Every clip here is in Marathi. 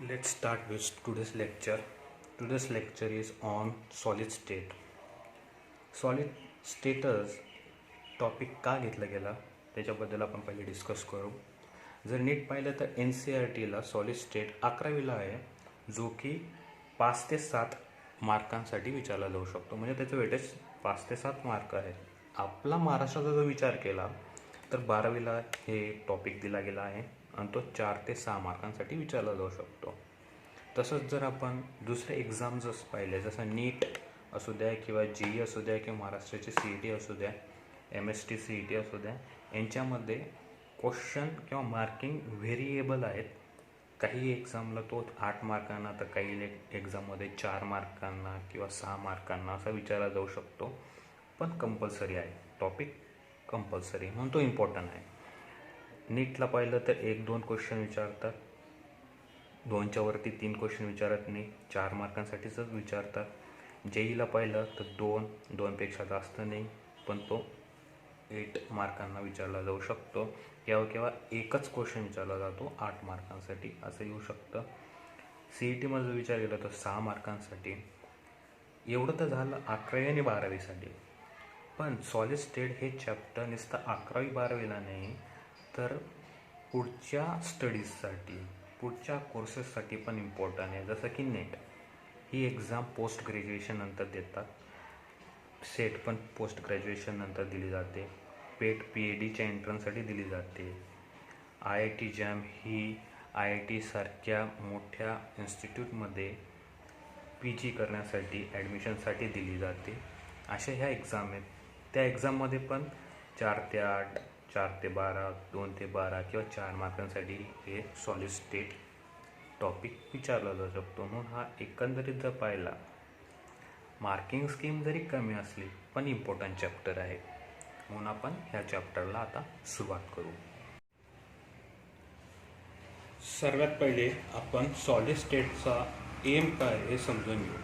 Let's start with today's lecture. Today's lecture is on solid state. Solid status topic का घेतला गेला त्याच्याबद्दल आपण पहिले डिस्कस करू. जर नीट पाहिलं तर NCERTला सॉलिड स्टेट 11वीला आहे, जो की 5 ते 7 मार्कांसाठी विचारला जाऊ शकतो. म्हणजे त्याचं वेटेज 5 ते 7 मार्क आहे. आपला महाराष्ट्राचा जर विचार केला तर 12वीला हे टॉपिक दिला गेला आहे आणि तो 4 ते 6 मार्कांसाठी विचारला जाऊ शकतो. तसंच जर आपण दुसरे एक्झाम्स पाहिले, जसं नीट असू द्या किंवा JEE असू द्या किंवा महाराष्ट्राची CET असू द्या, MST CET असू द्या, यांच्यामध्ये क्वेश्चन किंवा मार्किंग व्हेरिएबल आहेत. काही एक्झामला तो 8 मार्कांना तर काही एक्झाममध्ये 4 मार्कांना किंवा 6 मार्कांना असा विचारला जाऊ शकतो. पण कंपल्सरी आहे, टॉपिक कंपल्सरी म्हणून तो इम्पॉर्टंट आहे. नीटला पाहिलं तर 1-2 क्वेश्चन विचारतात, 2च्या वरती 3 क्वेश्चन विचारत नाही, 4 मार्कांसाठीच विचारतात. JEEला पाहिलं तर 2पेक्षा जास्त नाही, पण तो 8 मार्कांना विचारला जाऊ शकतो. केव्हा एकच क्वेश्चन विचारला जातो 8 मार्कांसाठी, असं येऊ शकतं. CETमध्ये जर विचार केला तर 6 मार्कांसाठी. एवढं तर झालं 11वी आणि 12वीसाठी. पण सॉलिड स्टेट हे चॅप्टर नुसतं 11वी-12वीला नाही तर पुढच्या स्टडीजसाठी, पुढच्या कोर्सेससाठी पण इम्पॉर्टंट आहे. जसं की नेट ही एक्झाम पोस्ट ग्रॅज्युएशन नंतर देतात, सेट पण पोस्ट ग्रॅज्युएशन नंतर दिली जाते, पेट PhDच्या एंट्रन्ससाठी दिली जाते. IIT JAM ही IIT सारख्या मोठ्या इन्स्टिट्यूटमध्ये PG करण्यासाठी ॲडमिशनसाठी दिली जाते. अशा ह्या एक्झाम आहेत. त्या एक्झाममध्ये पण 4 ते 8, 4 ते 12, 2 ते 12 किंवा 4 मार्कांसाठी हे सॉलिड स्टेट टॉपिक विचारला जाऊ शकतो. म्हणून हा एकंदरीत जर पाहिला, मार्किंग स्कीम जरी कमी असली पण इम्पॉर्टंट चॅप्टर आहे. म्हणून आपण ह्या चॅप्टरला आता सुरुवात करू. सर्वात पहिले आपण सॉलिड स्टेटचा एम काय हे समजून घेऊ.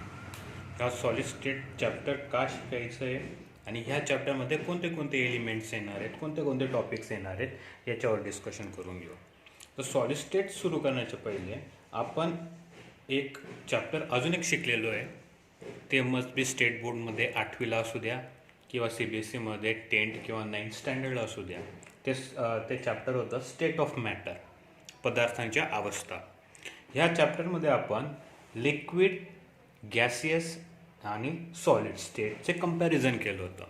हा सॉलिड स्टेट चॅप्टर का शिकायचं आहे आणि ह्या चॅप्टरमध्ये कोणते कोणते एलिमेंट्स येणार आहेत, कोणते कोणते टॉपिक्स येणार आहेत याच्यावर डिस्कशन करून घेऊ. तर सॉलिड स्टेट सुरू करण्याच्या पहिले आपण एक चॅप्टर अजून एक शिकलेलो आहे. ते मस्ट बी स्टेट बोर्डमध्ये 8वीला असू द्या किंवा CBSEमध्ये 10th किंवा 9th स्टँडर्डला असू द्या. ते चॅप्टर होतं स्टेट ऑफ मॅटर, पदार्थांच्या अवस्था. ह्या चॅप्टरमध्ये आपण लिक्विड, गॅसियस आणि सॉलिड स्टेटचे कंपॅरिझन केलं होतं.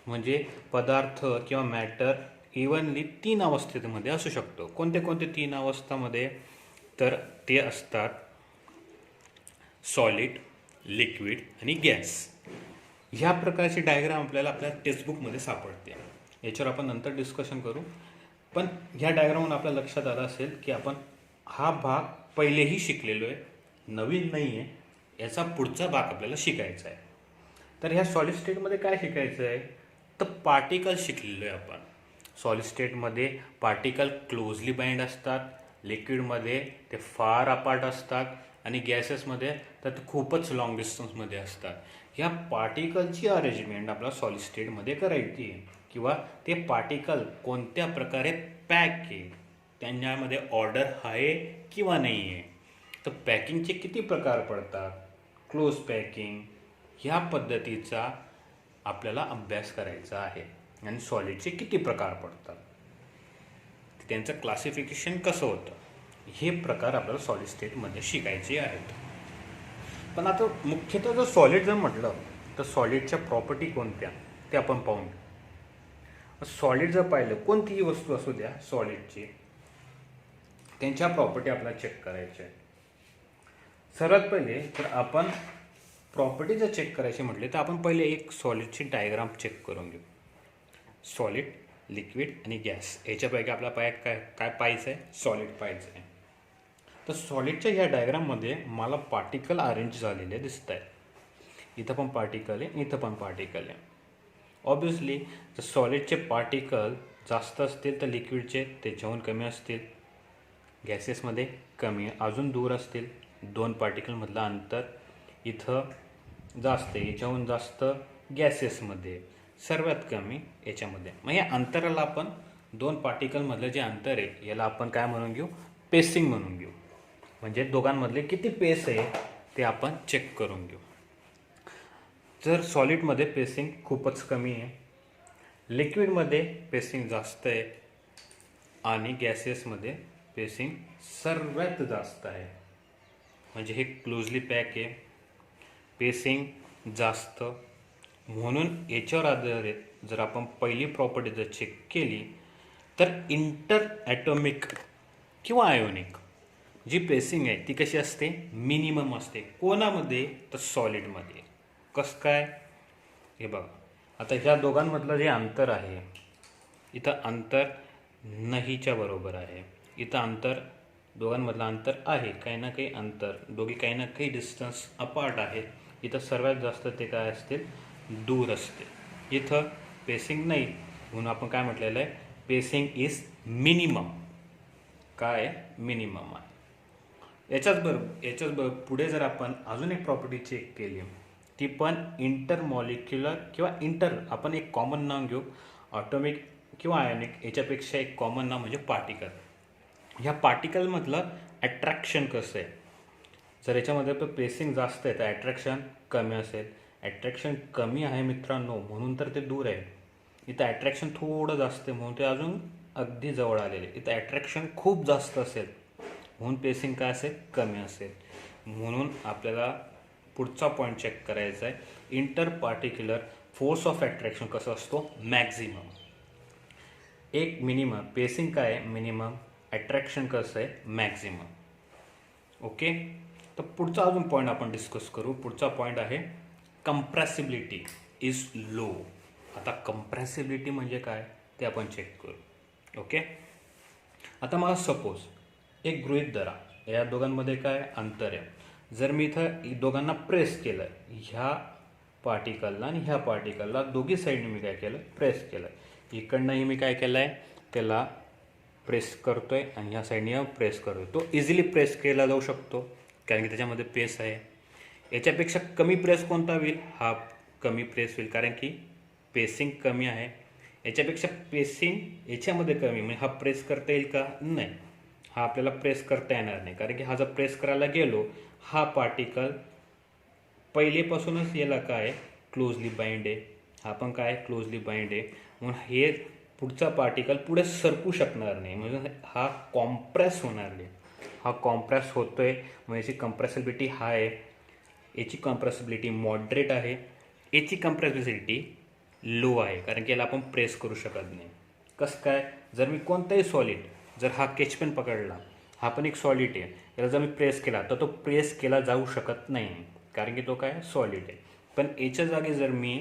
म्हणजे पदार्थ किंवा मॅटर इव्हनली 3 अवस्थेमध्ये असू शकतो. कोणते कोणते 3 अवस्थामध्ये? तर ते असतात सॉलिड, लिक्विड आणि गॅस. ह्या प्रकारची डायग्राम आपल्या टेक्स्टबुकमध्ये सापडते. याच्यावर आपण नंतर डिस्कशन करू. पण ह्या डायग्रामवरून आपल्या लक्षात आलं असेल की आपण हा भाग पहिलेही शिकलेलो आहे, नवीन नाही आहे. याचा पुढचा भाग आपल्याला शिकायचा आहे. तर ह्या सॉलिड स्टेटमध्ये काय शिकायचं आहे? तर पार्टिकल शिकलेलो आहे आपण. सॉलिड स्टेटमध्ये पार्टिकल क्लोजली बाइंड असतात, लिक्विडमध्ये ते फार अपार्ट असतात आणि गॅसेसमध्ये तर ते खूपच लॉंग डिस्टन्समध्ये असतात. ह्या पार्टिकलची अरेंजमेंट आपल्याला सॉलिड स्टेटमध्ये करायची आहे, किंवा ते पार्टिकल कोणत्या प्रकारे पॅक आहे, त्यांच्यामध्ये ऑर्डर आहे किंवा नाही आहे. तर पॅकिंगचे किती प्रकार पडतात, क्लोज पॅकिंग, ह्या पद्धतीचा आपल्याला अभ्यास करायचा आहे. आणि सॉलिडचे किती प्रकार पडतात, त्यांचं क्लासिफिकेशन कसं होतं, हे प्रकार आपल्याला सॉलिड स्टेटमध्ये शिकायचे आहेत. पण आता मुख्यतः जर सॉलिड जर म्हटलं तर सॉलिडच्या प्रॉपर्टी कोणत्या ते आपण पाहून घेऊ. सॉलिड जर पाहिलं, कोणतीही वस्तू असू द्या सॉलिडची, त्यांच्या प्रॉपर्टी आपल्याला चेक करायच्या आहेत. सर्वात पहिले तर आपण प्रॉपर्टी जर चेक करायची म्हटले तर आपण पहिले एक सॉलिडची डायग्राम चेक करून घेऊ. सॉलिड, लिक्विड आणि गॅस याच्यापैकी आपल्याला काय पाहायचं आहे? सॉलिड पाहायचं आहे. तर सॉलिडच्या ह्या डायग्राममध्ये मला पार्टिकल अरेंज झालेले दिसत आहेत. इथं पण पार्टिकल आहे, इथं पण पार्टिकल आहे. ऑब्वियसली जर सॉलिडचे पार्टिकल जास्त असतील तर लिक्विडचे त्याच्याहून कमी असतील, गॅसेसमध्ये कमी, अजून दूर असतील. 2 पार्टिकलमधलं अंतर इथं जास्त, याच्याहून जास्त गॅसेसमध्ये, सर्वात कमी याच्यामध्ये. मग या अंतराला आपण 2 पार्टिकलमधलं जे अंतर आहे याला आपण काय म्हणून घेऊ? स्पेसिंग म्हणून घेऊ. म्हणजे दोघांमधले किती पेस आहे ते आपण चेक करून घेऊ. जर सॉलिडमध्ये पेसिंग खूपच कमी आहे, लिक्विडमध्ये पेसिंग जास्त आहे आणि गॅसेसमध्ये पेसिंग सर्वात जास्त आहे. म्हणजे हे क्लोजली पॅक आहे, पेसिंग जास्त. म्हणून याच्यावर आधारित जर आपण पहिली प्रॉपर्टी जर चेक केली तर इंटर ॲटॉमिक किंवा आयोनिक जी पेसिंग आहे ती कशी असते, मिनिमम असते. कोणामध्ये, तर सॉलिडमध्ये. कसं काय, हे बघा. आता ह्या दोघांमधलं जे अंतर आहे, इथं अंतर नाहीच्या बरोबर आहे. इथं अंतर, दोघांमधलं अंतर आहे, काही ना काही अंतर, दोघी काही ना काही डिस्टन्स अपार्ट आहेत. इथं सर्वात जास्त ते काय असते, दूर असते. इथं पेसिंग नाही, म्हणून आपण काय म्हटलेलं आहे, पेसिंग इज मिनिमम. काय, मिनिमम आहे. याच्याच बरोबर पुढे जर आपण अजून एक प्रॉपर्टी चेक केली, ती पण इंटरमॉलिक्युलर किंवा आपण एक कॉमन नाव घेऊ, ऑटोमिक किंवा आयोनिक. याच्यापेक्षा एक कॉमन नाव म्हणजे पार्टिकल. ह्या पार्टिकलमधलं अट्रॅक्शन कसं आहे, जर याच्यामध्ये पेसिंग जास्त आहे तर अट्रॅक्शन कमी असेल. अट्रॅक्शन कमी आहे मित्रांनो, म्हणून तर ते दूर आहे. इथं अट्रॅक्शन थोडं जास्त आहे म्हणून ते अजून अगदी जवळ आलेले. इथं अट्रॅक्शन खूप जास्त असेल म्हणून पेसिंग काय असेल, कमी असेल. म्हणून आपल्याला पुढचा पॉईंट चेक करायचा आहे, inter particular force of attraction कसं असतो, मॅक्झिमम. एक मिनिमम, पेसिंग काय आहे मिनिमम, अट्रॅक्शन कसं आहे मॅक्झिमम. ओके. तर पुढचा अजून पॉईंट आपण डिस्कस करू. पुढचा पॉईंट आहे कंप्रेसिबिलिटी इज लो. आता कंप्रेसिबिलिटी म्हणजे काय ते आपण चेक करू. ओके. आता मला सपोज एक गृहीत धरा, या दोघांमध्ये काय अंतर आहे. जर मी इथं दोघांना प्रेस केलं, ह्या पार्टिकलला आणि ह्या पार्टिकलला दोघी साईडने मी काय केलं, प्रेस केलं. इकडनंही मी काय केलं आहे, त्याला प्रेस करतोय आणि ह्या साईडने प्रेस करतोय. तो इझिली प्रेस केला जाऊ शकतो कारण की त्याच्यामध्ये पेस आहे. याच्यापेक्षा कमी प्रेस कोणता होईल, हा कमी प्रेस होईल कारण की पेसिंग कमी आहे. याच्यापेक्षा पेसिंग याच्यामध्ये कमी, म्हणजे हा प्रेस करता येईल का, नाही, हा आपल्याला प्रेस करता येणार नाही. कारण की हा जर प्रेस करायला गेलो, हा पार्टिकल पहिलेपासूनच याला काय क्लोजली बाइंड आहे, हा पण काय क्लोजली बाइंड आहे. म्हणून हे पुढचा पार्टिकल पुढे सरकू शकणार नाही, म्हणजे हा कॉम्प्रेस होणार नाही. हा कॉम्प्रेस होतोय म्हणजे याची कंप्रेसिबिलिटी हाय आहे, याची कंप्रेसिबिलिटी मॉडरेट आहे, याची कंप्रेसिबिलिटी लो आहे कारण की याला आपण प्रेस करू शकत नाही. कसं काय, जर मी कोणताही सॉलिड, जर हा स्केच पेन पकडला, हा पण एक सॉलिड आहे, याला जर मी प्रेस केला तर तो प्रेस केला जाऊ शकत नाही कारण की तो काय सॉलिड आहे. पण याच्या जागी जर मी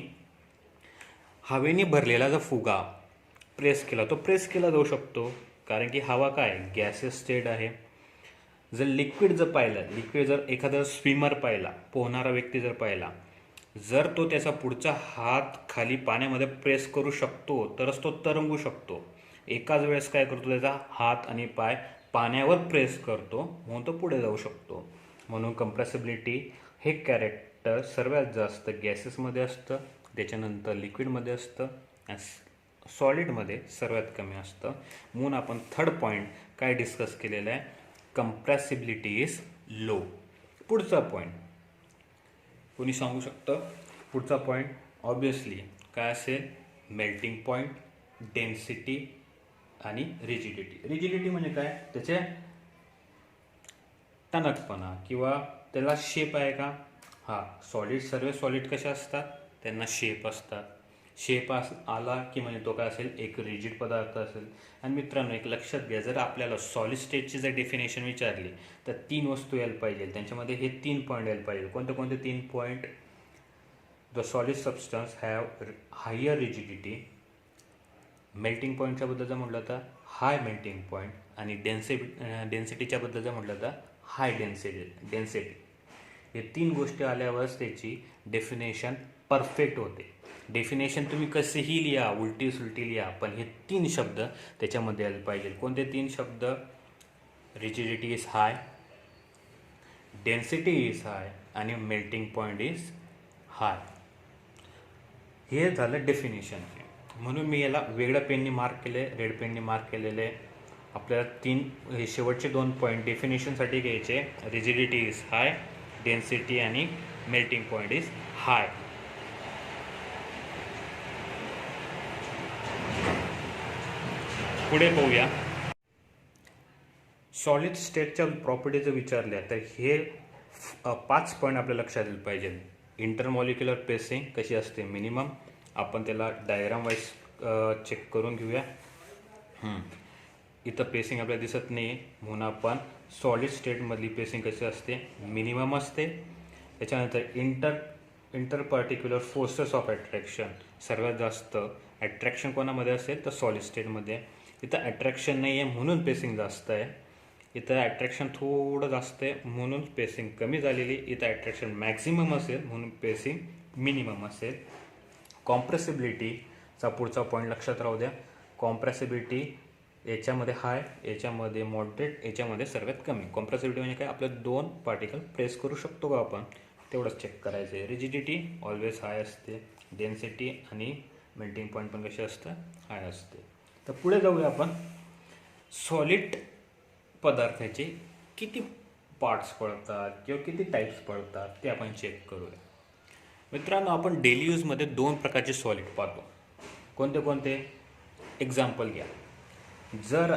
हवेने भरलेला जर फुगा प्रेस केला, तो प्रेस केला जाऊ शकतो कारण की हवा काय गॅसेस स्टेट आहे. जर लिक्विड जर पाहिलं, लिक्विड जर एखादा स्विमर पाहिला, पोहणारा व्यक्ती जर पाहिला, जर तो त्याचा पुढचा हात खाली पाण्यामध्ये प्रेस करू शकतो तरच तो तरंगू शकतो. एकाच वेळेस काय करतो, त्याचा हात आणि पाय पाण्यावर प्रेस करतो म्हणून तो पुढे जाऊ शकतो. म्हणून कंप्रेसिबिलिटी हे कॅरेक्टर सर्वात जास्त गॅसेसमध्ये असतं, त्याच्यानंतर लिक्विडमध्ये असतं, सॉलिडमध्ये सर्वात कमी असतं. म्हणून आपण थर्ड पॉईंट काय डिस्कस केलेलं आहे, कंप्रेसिबिलिटी इज लो. पुढचा पॉईंट कोणी सांगू शकतं, पुढचा पॉईंट ऑब्वियसली काय असेल, मेल्टिंग पॉईंट, डेन्सिटी आणि रिजिडिटी. रिजिडिटी म्हणजे काय, त्याचे टणकपणा किंवा त्याला शेप आहे का. हा सॉलिड, सर्व सॉलिड कसे असतात, त्यांना शेप असतात. शेप आला की म्हणजे तो काय असेल, एक रिजिड पदार्थ असेल. आणि मित्रांनो एक लक्षात घ्या, जर आपल्याला सॉलिड स्टेटची जर डेफिनेशन विचारली तर 3 वस्तू यायला पाहिजे, त्यांच्यामध्ये हे 3 पॉईंट यायला पाहिजे. कोणते कोणते 3 point, the solid substance have higher rigidity, melting पॉईंटच्या बद्दल जर म्हटलं तर हाय मेल्टिंग पॉईंट, आणि डेन्सिटीच्या बद्दल जर म्हटलं तर हाय डेन्सिटी. हे 3 गोष्टी आल्यावरच त्याची डेफिनेशन परफेक्ट होते. डेफिनेशन तुम्ही कसेही लिहा, उलटी सुलटी लिहा, पण हे 3 शब्द त्याच्यामध्ये आले पाहिजे. कोणते 3 शब्द, rigidity is high, density is high आणि मेल्टिंग पॉईंट इज हाय. हे झालं डेफिनेशन. म्हणून मी याला वेगळ्या पेननी मार्क केले, रेड पेननी मार्क केलेले. आपल्याला हे शेवटचे 2 पॉईंट डेफिनेशनसाठी घ्यायचे. रिजिडिटी इज हाय, डेन्सिटी आणि मेल्टिंग पॉईंट इज हाय. पुढे पाहूया. सॉलिड स्टेटच्या प्रॉपर्टी जर विचारल्या तर हे 5 पॉईंट आपल्या लक्षात आले पाहिजे. इंटरमॉलिक्युलर पेसिंग कशी असते मिनिमम, आपण त्याला डायग्राम वाईज चेक करून घेऊया. इथं पेसिंग आपल्याला दिसत नाही म्हणून आपण सॉलिड स्टेटमधली पेसिंग कशी असते मिनिमम असते. त्याच्यानंतर inter particular forces of attraction, सर्वात जास्त अट्रॅक्शन कोणामध्ये असेल तर सॉलिड स्टेटमध्ये. इथं अट्रॅक्शन नाही आहे म्हणून पेसिंग जास्त आहे. इथं अट्रॅक्शन थोडं जास्त आहे म्हणून पेसिंग कमी झालेली. इथं अट्रॅक्शन मॅक्झिमम असेल म्हणून पेसिंग मिनिमम असेल. कॉम्प्रेसिबिलिटीचा पुढचा पॉईंट लक्षात राहू द्या. कॉम्प्रेसिबिलिटी याच्यामध्ये हाय, याच्यामध्ये मॉडरेट, याच्यामध्ये सर्वात कमी. कॉम्प्रेसिबिलिटी म्हणजे काय, आपलं 2 पार्टिकल प्रेस करू शकतो का आपण, तेवढंच चेक करायचं आहे. रिजिडिटी ऑलवेज हाय असते. डेन्सिटी आणि मेल्टिंग पॉईंट पण कसे असतं, हाय असते. तर पुढे जाऊया आपण. सॉलिड पदार्थाचे किती पार्ट्स पडतात किंवा किती टाईप्स पडतात ते आपण चेक करूया. मित्रांनो, आपण डेली यूजमध्ये 2 प्रकारचे सॉलिड पाहतो. कोणते कोणते, एक्झाम्पल घ्या. जर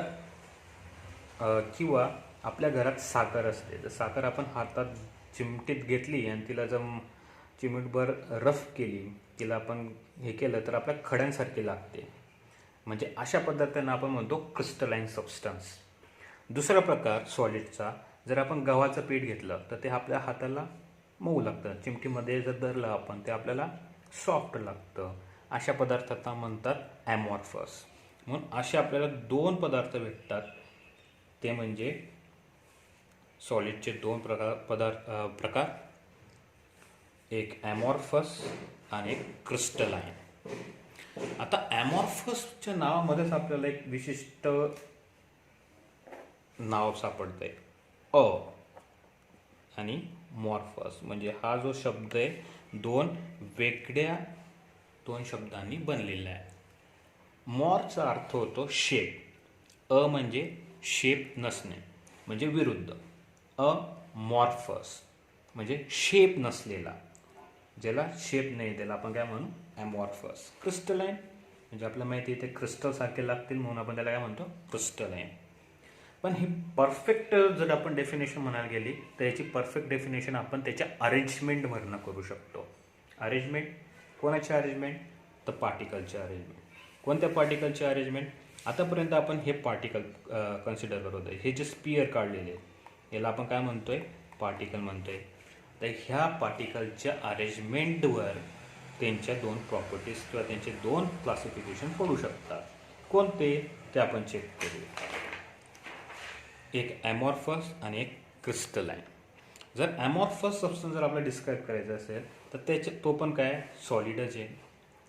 किंवा आपल्या घरात साखर असते तर साखर आपण हातात चिमटीत घेतली आणि तिला जर चिमटभर रफ केली, तिला आपण हे केलं तर आपल्या खड्यांसारखी लागते. म्हणजे अशा पद्धतीनं आपण म्हणतो क्रिस्टलाइन सबस्टन्स. दुसरा प्रकार सॉलिडचा, जर आपण गव्हाचं पीठ घेतलं तर ते आपल्या हाताला मऊ लागतं. चिमटीमध्ये जर धरलं आपण ते आपल्याला सॉफ्ट लागतं. अशा पदार्थांना म्हणतात ॲमॉर्फस. म्हणून असे आपल्याला 2 पदार्थ भेटतात. ते म्हणजे सॉलिडचे 2 प्रकार, एक ॲमॉर्फस आणि एक क्रिस्टलाइन. आता ॲमॉर्फसच्या नावामध्येच आपल्याला एक विशिष्ट नाव सापडतंय, आणि मॉर्फस. म्हणजे हा जो शब्द आहे 2 वेगळ्या 2 शब्दांनी बनलेला आहे. मॉरचा अर्थ होतो शेप. म्हणजे शेप नसणे, म्हणजे विरुद्ध. मॉर्फस म्हणजे शेप नसलेला, ज्याला शेप नाही त्याला आपण काय म्हणू, ॲमॉर्फस. क्रिस्टलाइन म्हणजे आपल्याला माहिती आहे ते क्रिस्टल सारखे लागतील म्हणून आपण त्याला काय म्हणतो, क्रिस्टलाइन. पण ही परफेक्ट जर आपण डेफिनेशन म्हणायला गेली तर याची परफेक्ट डेफिनेशन आपण त्याच्या अरेंजमेंटमधनं करू शकतो. अरेंजमेंट कोणाची अरेंजमेंट, तर पार्टिकलचे अरेंजमेंट. कोणत्या पार्टिकलचे अरेंजमेंट, आतापर्यंत आपण हे पार्टिकल कन्सिडर करत होतो. हे जे स्पियर काढलेले आहेत याला आपण काय म्हणतोय, पार्टिकल म्हणतोय. तर ह्या पार्टिकलच्या अरेंजमेंटवर त्यांच्या 2 प्रॉपर्टीज किंवा त्यांचे 2 क्लासिफिकेशन पडू शकतात. कोणते ते आपण चेक करू. एक ॲमॉर्फस आणि एक क्रिस्टलाइन. जर ॲमॉर्फस सबस्टन्स जर आपल्याला डिस्क्राईब करायचं असेल तर तो पण काय, सॉलिडच आहे,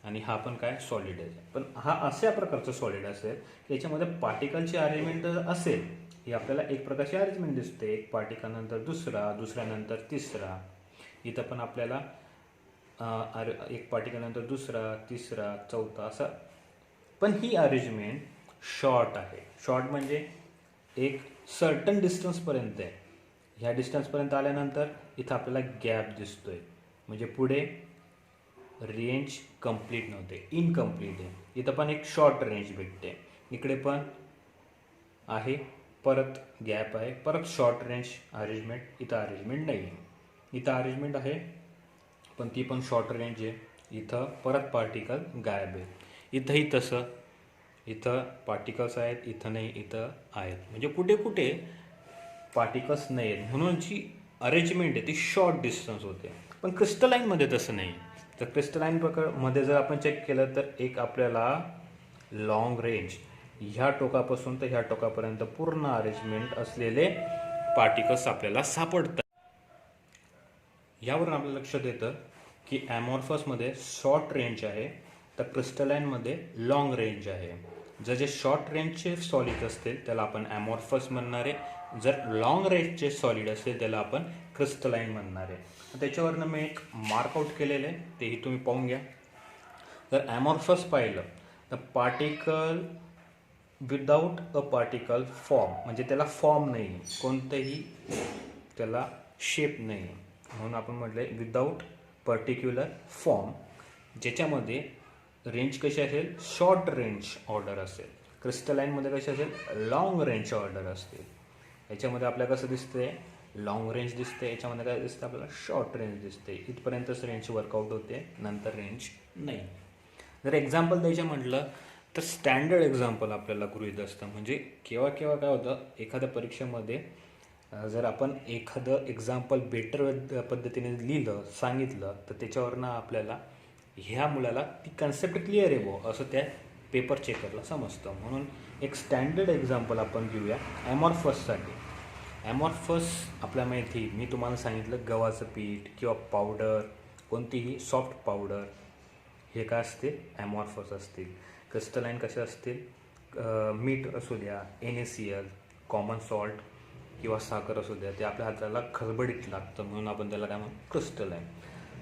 आणि हा पण काय, सॉलिडच आहे. पण हा अशा प्रकारचा सॉलिड असेल की याच्यामध्ये पार्टिकलची अरेंजमेंट असेल. ही आपल्याला एक प्रकारची अरेंजमेंट दिसते, एक पार्टिकल नंतर दुसरा, दुसऱ्यानंतर तिसरा. इथं पण आपल्याला एक पार्टिकल नंतर दुसरा, तिसरा, चौथा असं. पण ही अरेंजमेंट शॉर्ट आहे. शॉर्ट म्हणजे एक सर्टन डिस्टन्सपर्यंत आहे. ह्या डिस्टन्सपर्यंत आल्यानंतर इथं आपल्याला गॅप दिसतोय, म्हणजे पुढे रेंज कंप्लीट नव्हते, इनकम्प्लीट आहे. इथं पण एक शॉर्ट रेंज भेटते, इकडे पण आहे, परत गॅप आहे, परत शॉर्ट रेंज अरेंजमेंट. इथं अरेंजमेंट नाही आहे. इथं अरेंजमेंट आहे पण ती पण शॉर्ट रेंज आहे. इथं परत पार्टिकल गायब आहे. इथंही तसं, इथं पार्टिकल्स आहेत, इथं नाही, इथं आहेत. म्हणजे कुठे कुठे पार्टिकल्स नाही आहेत म्हणून जी अरेंजमेंट आहे ती शॉर्ट डिस्टन्स होते. पण क्रिस्टलाइनमध्ये तसं नाही. तर क्रिस्टलाइन प्रकारमध्ये जर आपण चेक केलं तर एक आपल्याला लॉंग रेंज, ह्या टोकापासून तर ह्या टोकापर्यंत पूर्ण अरेंजमेंट असलेले पार्टिकल्स आपल्याला सापडतात. यावरून आपल्याला लक्षात येतं की ॲमॉर्फसमध्ये शॉर्ट रेंज आहे तर क्रिस्टलाइनमध्ये लॉंग रेंज आहे. जे शॉर्ट रेंजचे सॉलिड असतील त्याला आपण ॲमॉर्फस म्हणणार आहे. जर लॉंग रेंजचे सॉलिड असेल त्याला आपण क्रिस्टलाइन म्हणणार आहे. त्याच्यावरनं मी एक मार्कआउट केलेलं आहे, तेही तुम्ही पाहून घ्या. जर ॲमॉर्फस पाहिलं तर particle without a particle form, म्हणजे त्याला फॉर्म नाही आहे, कोणतंही त्याला शेप नाही आहे, म्हणून आपण म्हटलं आहे विदाऊट पर्टिक्युलर फॉर्म, ज्याच्यामध्ये रेंज कशी असेल, शॉर्ट रेंज ऑर्डर असेल. क्रिस्टलाईनमध्ये कशी असेल, लॉंग रेंज ऑर्डर असते. याच्यामध्ये आपल्याला कसं दिसतंय, लॉंग रेंज दिसते, याच्यामध्ये काय दिसतं आपल्याला, शॉर्ट रेंज दिसते. इथपर्यंतच रेंज वर्कआउट होते, नंतर रेंज नाही. जर एक्झाम्पल द्यायचं म्हटलं तर स्टँडर्ड एक्झाम्पल आपल्याला गृहीत असतं. म्हणजे केव्हा केव्हा काय होतं, एखाद्या परीक्षेमध्ये जर आपण एखादं एक्झाम्पल बेटर पद्धतीने लिहिलं, सांगितलं, तर त्याच्यावरनं आपल्याला ह्या मुलाला ती कन्सेप्ट क्लिअर आहे बो असं त्या पेपर चेकरला समजतं. म्हणून एक स्टँडर्ड एक्झाम्पल आपण घेऊया ॲमॉर्फससाठी. ॲमॉर्फस आपल्या माहिती, मी तुम्हाला सांगितलं गव्हाचं पीठ किंवा पावडर, कोणतीही सॉफ्ट पावडर, हे काय असते, ॲमॉर्फस असतील. क्रिस्टलाईन कशा असतील, मीठ असू द्या, NaCl, कॉमन सॉल्ट किंवा साखर असू द्या, ते आपल्या हाताला खळबळीत लागतं, म्हणून आपण त्याला काय म्हणतो, क्रिस्टलाईन.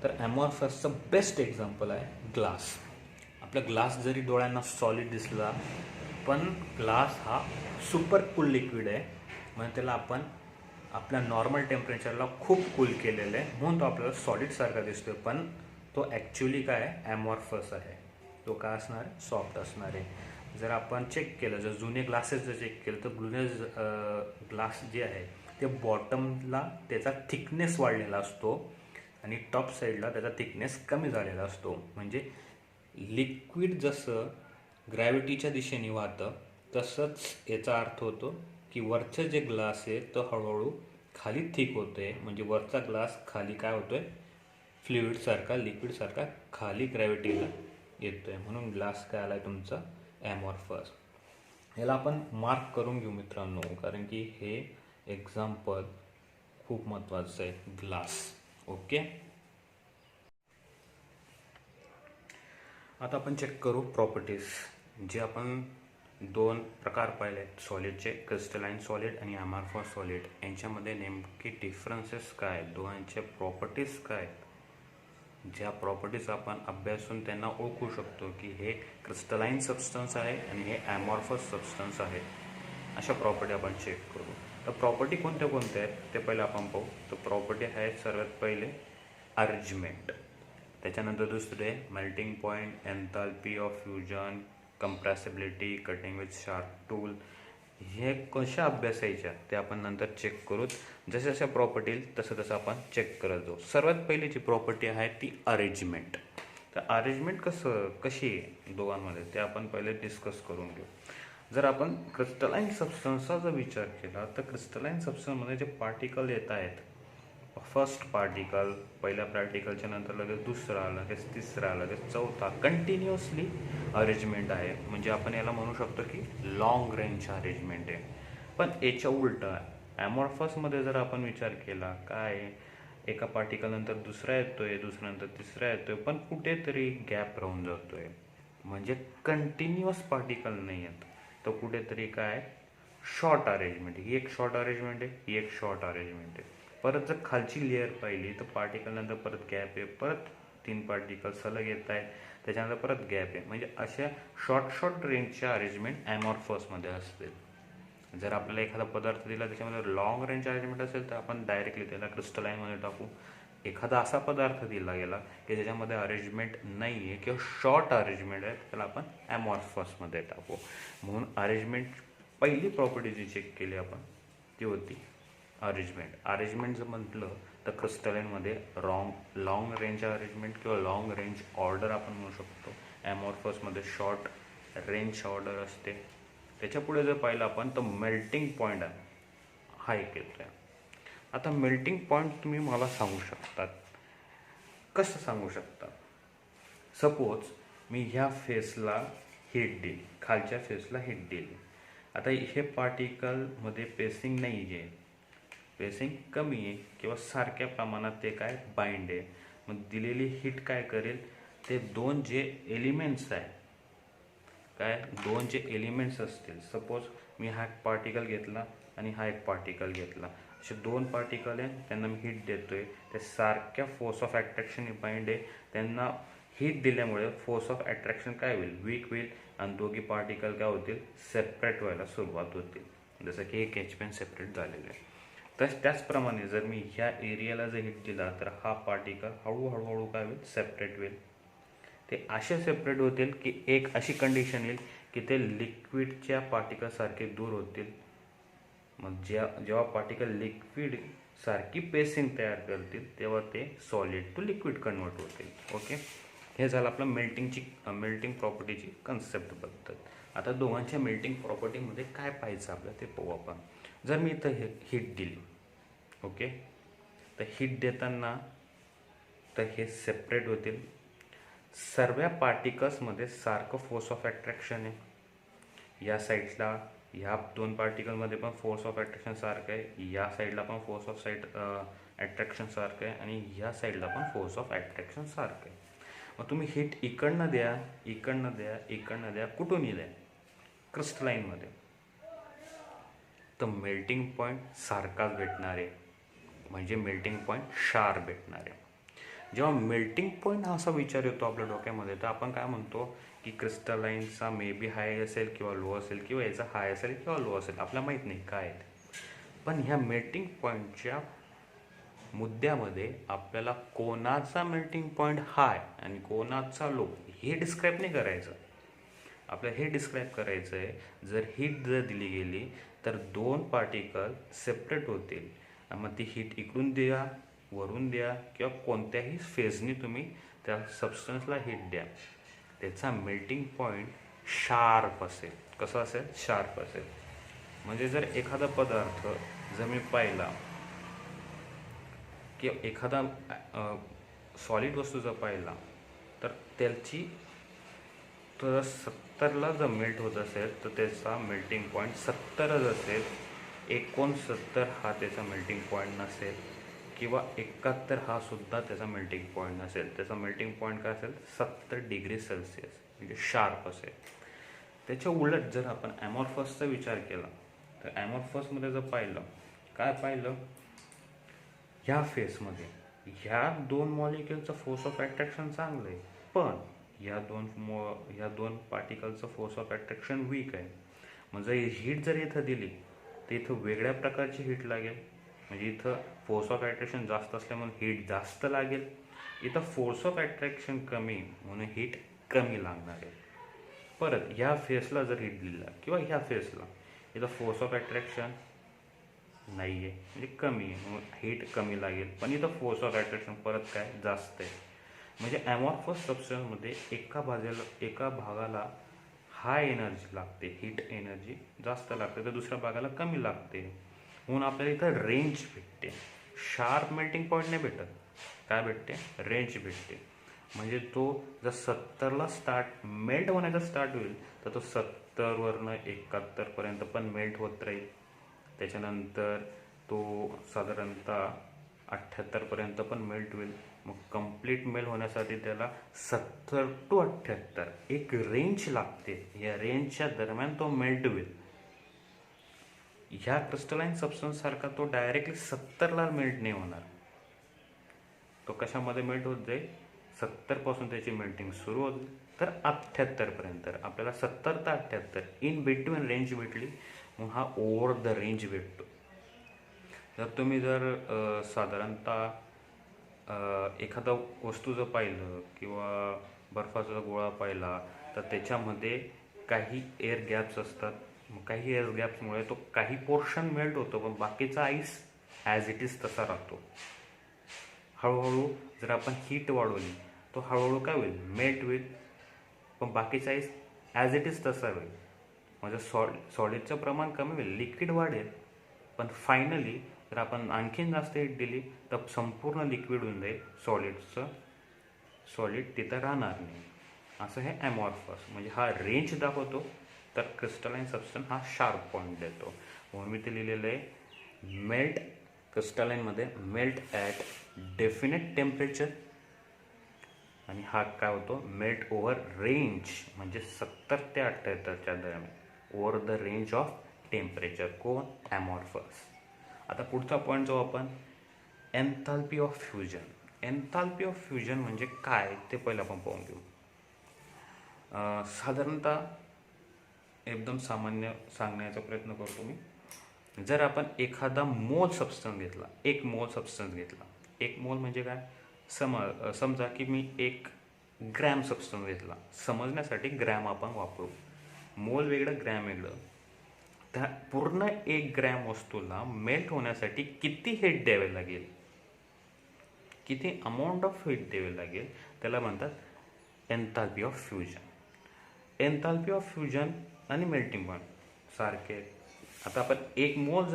तर ॲमॉर्फसचं बेस्ट एक्झाम्पल आहे ग्लास. आपला ग्लास जरी डोळ्यांना सॉलिड दिसला, पण ग्लास हा सुपर कूल लिक्विड आहे, म्हणजे त्याला आपण आपल्या नॉर्मल टेम्परेचरला खूप कूल केलेलं आहे, म्हणून तो आपल्याला सॉलिडसारखा दिसतो. पण तो ॲक्च्युली काय आहे, ॲमॉर्फस आहे. तो काय असणार आहे, सॉफ्ट असणार आहे. जर आपण चेक केलं, जर जुने ग्लासेस जर चेक केलं, तर जुने ग्लास जे आहे ते बॉटमला त्याचा थिकनेस वाढलेला असतो आणि टॉप साईडला त्याचा थिकनेस कमी झालेला असतो. म्हणजे लिक्विड जसं ग्रॅव्हिटीच्या दिशेने वाहतं, तसंच याचा अर्थ होतो की वरचं जे ग्लास आहे तो हळूहळू खाली थिक होतो आहे. म्हणजे वरचा ग्लास खाली काय होतो आहे, फ्लुईडसारखा, लिक्विडसारखा खाली ग्रॅव्हिटीला येतो आहे. म्हणून ग्लास काय आला आहे तुमचा, ॲमॉर्फस. याला आपण मार्क करून घेऊ मित्रांनो, कारण की हे एक्झाम्पल खूप महत्त्वाचं आहे, ग्लास. ओके. आता आपण चेक करू प्रॉपर्टीज. जे आपण दोन प्रकार पाहिले आहेत सॉलिडचे, क्रिस्टलाईन सॉलिड आणि ॲमॉर्फस सॉलिड, यांच्यामध्ये नेमके डिफरन्सेस काय, दोघांच्या प्रॉपर्टीज काय, ज्या प्रॉपर्टीज आपण अभ्यासून त्यांना ओळखू शकतो की हे क्रिस्टलाईन सबस्टन्स आहे आणि हे ॲमॉर्फस सबस्टन्स आहे, अशा प्रॉपर्टी आपण चेक करू. तर प्रॉपर्टी कोणत्या कोणत्या आहेत ते पहिले आपण पाहू. तर प्रॉपर्टी आहेत सर्वात पहिले अरेंजमेंट, त्याच्यानंतर दुसरे melting point, enthalpy of fusion, compressibility, cutting with sharp tool. हे कशा अभ्यासायच्या ते आपण नंतर चेक करू. जशा जशा प्रॉपर्टी येईल तसं तसं आपण चेक करत जाऊ. सर्वात पहिली जी प्रॉपर्टी आहे ती अरेंजमेंट. तर अरेंजमेंट कशी आहे दोघांमध्ये ते आपण पहिले डिस्कस करून घेऊ. जर आपण क्रिस्टलाईन सबस्टन्सचा जर विचार केला, तर क्रिस्टलाईन सबस्टन्समध्ये जे पार्टिकल येत आहेत, फर्स्ट पार्टिकल, पहिल्या पार्टिकलच्या नंतर लगेच दुसरा, लगेच तिसरा, लगेच चौथा, कंटिन्युअसली अरेंजमेंट आहे. म्हणजे आपण याला म्हणू शकतो की लॉंग रेंज अरेंजमेंट आहे. पण याच्या उलटं ॲमॉर्फसमध्ये जर आपण विचार केला, काय एका पार्टिकल नंतर दुसरा येतोय, दुसऱ्यानंतर तिसरा येतोय, पण कुठेतरी गॅप राहून जातोय. म्हणजे कंटिन्युअस पार्टिकल नाही आहेत, तर कुठेतरी काय शॉर्ट अरेंजमेंट. ही एक शॉर्ट अरेंजमेंट आहे, ही एक शॉर्ट अरेंजमेंट आहे. परत जर खालची लेअर पाहिली तर पार्टिकल नंतर परत गॅप आहे, परत 3 पार्टिकल सलग येत आहेत, त्याच्यानंतर परत गॅप आहे. म्हणजे अशा शॉर्ट रेंजच्या अरेंजमेंट ॲमॉर्फसमध्ये असतील. जर आपल्याला एखादा पदार्थ दिला त्याच्यामध्ये लॉंग रेंज अरेंजमेंट असेल तर आपण डायरेक्टली त्याला क्रिस्टलाईनमध्ये टाकू. एखादा असा पदार्थ दिला गेला की ज्याच्यामध्ये अरेंजमेंट नाही आहे किंवा शॉर्ट अरेंजमेंट आहे, त्याला आपण ॲमॉर्फसमध्ये टाकू. म्हणून अरेंजमेंट पहिली प्रॉपर्टी जी चेक केली आपण ती होती अरेंजमेंट. अरेंजमेंट जर म्हटलं तर क्रिस्टलाईनमध्ये लॉंग रेंज अरेंजमेंट किंवा लॉंग रेंज ऑर्डर आपण म्हणू शकतो. ॲमॉर्फसमध्ये शॉर्ट रेंज ऑर्डर असते. त्याच्या पुढे जर पाहिलं आपण तर मेल्टिंग पॉईंट आहे, हा एक येतो आहे. आता मेल्टिंग पॉईंट तुम्ही मला सांगू शकतात, कसं सांगू शकता? सपोज मी ह्या फेसला हीट देईल, खालच्या फेसला हीट देईल. आता हे पार्टिकलमध्ये पेसिंग नाही आहे, पेसिंग कमी आहे किंवा सारख्या प्रमाणात ते काय बाइंड आहे. मग दिलेली हीट काय करेल, ते दोन जे एलिमेंट्स आहे, काय दोन जे एलिमेंट्स असतील, सपोज मी हा एक पार्टिकल घेतला आणि हा एक पार्टिकल घेतला, असे दोन पार्टिकल आहे, त्यांना मी हीट देतोय, ते सारख्या फोर्स ऑफ अट्रॅक्शन बाइंड आहे, त्यांना हीट दिल्यामुळे फोर्स ऑफ अट्रॅक्शन काय होईल, वीक होईल आणि दोघी पार्टिकल काय होतील, सेपरेट व्हायला सुरुवात होतील. जसं की एक एच पेन सेपरेट झालेलं आहे. तर त्याचप्रमाणे जर मी ह्या एरियाला जर हिट दिला तर हा पार्टिकल हळूहळू काय होईल, सेपरेट होईल. ते असे सेपरेट होतील की एक अशी कंडिशन येईल की ते लिक्विडच्या पार्टिकलसारखे दूर होतील. मग जेव्हा पार्टिकल लिक्विड सारखी पेसिंग तयार करतील तेव्हा ते सॉलिड टू लिक्विड कन्वर्ट होतील. ओके, हे झालं आपलं मेल्टिंग प्रॉपर्टीची कन्सेप्टबद्दल. आता दोघांच्या मेल्टिंग प्रॉपर्टीमध्ये काय पाहायचं आपल्याला ते पाहू आपण. जर मी इथं हीट दिली, ओके, तर हीट देताना तर हे सेपरेट होतील. सर्व पार्टिकल्समध्ये सारखं फोर्स ऑफ अट्रॅक्शन आहे. या साईडला ह्या दोन पार्टिकलमध्ये पण फोर्स ऑफ अट्रॅक्शन सारखं आहे, या साईडला पण फोर्स ऑफ अट्रॅक्शन सारखं आहे आणि ह्या साईडला पण फोर्स ऑफ अट्रॅक्शन सारखं आहे. मग तुम्ही हीट इकडनं द्या, कुठूनही द्या, क्रिस्टलाईनमध्ये, तर मेल्टिंग पॉईंट सारखाच भेटणार आहे, म्हणजे मेल्टिंग पॉईंट शार्प भेटणार आहे. जेव्हा मेल्टिंग पॉईंट हा असा विचार येतो आपल्या डोक्यामध्ये तर आपण काय म्हणतो की क्रिस्टलाईनचा मे बी हाय असेल किंवा लो असेल, किंवा याचा हाय असेल किंवा लो असेल, आपल्याला माहीत नाही काय आहे. पण ह्या मेल्टिंग पॉईंटच्या मुद्द्यामध्ये आपल्याला कोणाचा मेल्टिंग पॉईंट हाय आणि कोणाचा लो हे डिस्क्राईब नाही करायचं. आपल्याला हे डिस्क्राईब करायचं आहे, जर हीट जर दिली गेली तर दोन पार्टिकल सेपरेट होतील. मग ती हीट इकडून द्या, वरून द्या, किंवा कोणत्याही फेजनी तुम्ही त्या सबस्टन्सला हीट द्या, त्याचा मेल्टिंग पॉईंट शार्प असेल. कसं असेल, शार्प असेल. म्हणजे जर एखादा पदार्थ जर मी पाहिला किंवा एखादा सॉलिड वस्तू जर पाहिला तर त्याची तर 70ला जर मेल्ट होत असेल तर त्याचा मेल्टिंग पॉईंट 70च असेल. 69 हा त्याचा मेल्टिंग पॉईंट नसेल, किंवा 71 हा सुद्धा त्याचा मेल्टिंग पॉईंट नसेल. त्याचा मेल्टिंग पॉईंट काय असेल, 70 डिग्री सेल्सिअस, म्हणजे शार्प असेल. त्याच्या उलट जर आपण ॲमॉर्फसचा विचार केला तर ॲमॉर्फसमध्ये जर पाहिलं ह्या फेसमध्ये ह्या दोन मॉलिक्युलचं फोर्स ऑफ अट्रॅक्शन चांगलं आहे, पण ह्या दोन पार्टिकलचं फोर्स ऑफ अट्रॅक्शन वीक आहे. म्हणजे हीट जर इथं दिली तर इथं वेगळ्या प्रकारची हीट लागेल, म्हणजे इथं फोर्स ऑफ अट्रॅक्शन जास्त असल्यामुळे हीट जास्त लागेल. इथं फोर्स ऑफ अट्रॅक्शन कमी म्हणून हीट कमी लागणार आहे. परत ह्या फेसला जर हीट दिला किंवा ह्या फेसला, इथं फोर्स ऑफ अट्रॅक्शन नाही आहे, म्हणजे कमी आहे, म्हणून हीट कमी लागेल. पण इथं फोर्स ऑफ अट्रॅक्शन परत काय जास्त आहे. म्हणजे ॲमॉर्फस सबस्टन्समध्ये एका भागाला हाय एनर्जी लागते, हीट एनर्जी जास्त लागते, तर दुसऱ्या भागाला कमी लागते. म्हणून आपल्याला इथं रेंज भेटते. शार्प मेल्टिंग पॉईंट नाही भेटत, काय भेटते, रेंज भेटते. म्हणजे तो जर 70ला मेल्ट होण्याचा स्टार्ट होईल तर तो 70वरनं 71पर्यंत पण मेल्ट होत राहील. त्याच्यानंतर तो साधारणतः 78पर्यंत पण मेल्ट होईल. मग कंप्लीट मेल्ट होण्यासाठी त्याला 70 to 78 एक रेंज लागते. या रेंजच्या दरम्यान तो मेल्ट होईल. ह्या क्रिस्टलाईन सबस्टन्स सारखा तो डायरेक्टली 70ला मेल्ट नाही होणार. तो कशामध्ये मेल्ट होत जाईल, 70पासून त्याची मेल्टिंग सुरू होईल तर 78पर्यंत. आपल्याला 70 ते 78 इन बिटवीन रेंज भेटली, मग हा ओव्हर द रेंज भेटतो. जर तुम्ही साधारणतः एखादा वस्तू जर पाहिलं किंवा बर्फाचा गोळा पाहिला तर त्याच्यामध्ये काही एअर गॅप्स असतात. मग काही एअर गॅप्समुळे तो काही पोर्शन मेल्ट होतो, पण बाकीचा आईस ॲज इट इज तसा राहतो. हळूहळू जर आपण हीट वाढवली तो हळूहळू काय होईल, मेल्ट होईल, पण बाकीचा आईस ॲज इट इज तसा होईल. म्हणजे सॉलिडचं प्रमाण कमी होईल, लिक्विड वाढेल, पण फायनली जर आपण आणखीन जास्त हीट दिली तर संपूर्ण लिक्विड होऊन जाईल, सॉलिड तिथं राहणार नाही. असं हे ॲमॉर्फस, म्हणजे हा रेंज दाखवतो, तर क्रिस्टलाईन सबस्टन्स हा शार्प पॉईंट देतो. म्हणून मी ते लिहिलेलं आहे, मेल्ट क्रिस्टलाईनमध्ये मेल्ट ॲट डेफिनेट टेम्परेचर, आणि हा काय होतो, मेल्ट ओव्हर रेंज, म्हणजे 70 ते 78च्या दरम्यान, over the range of temperature. कोण, ॲमॉर्फस. आता पुढचा पॉईंट जो आपण enthalpy of fusion. Enthalpy of fusion म्हणजे काय ते पहिलं आपण पाहून घेऊ. साधारणतः एकदम सामान्य सांगण्याचा प्रयत्न करतो मी. जर आपण एखादा मोल सबस्टन्स घेतला, एक मोल म्हणजे काय, समजा की मी 1 ग्रॅम सबस्टन्स घेतला. समजण्यासाठी ग्रॅम आपण वापरू. मोल वेगळं, ग्रॅम वेगळं. त्या पूर्ण 1 ग्रॅम वस्तूला मेल्ट होण्यासाठी किती हीट द्यावे लागेल, किती अमाऊंट ऑफ हीट द्यावे लागेल, त्याला म्हणतात enthalpy of fusion. Enthalpy of fusion आणि मेल्टिंग पॉईंट सारखे. आता आपण एक मोल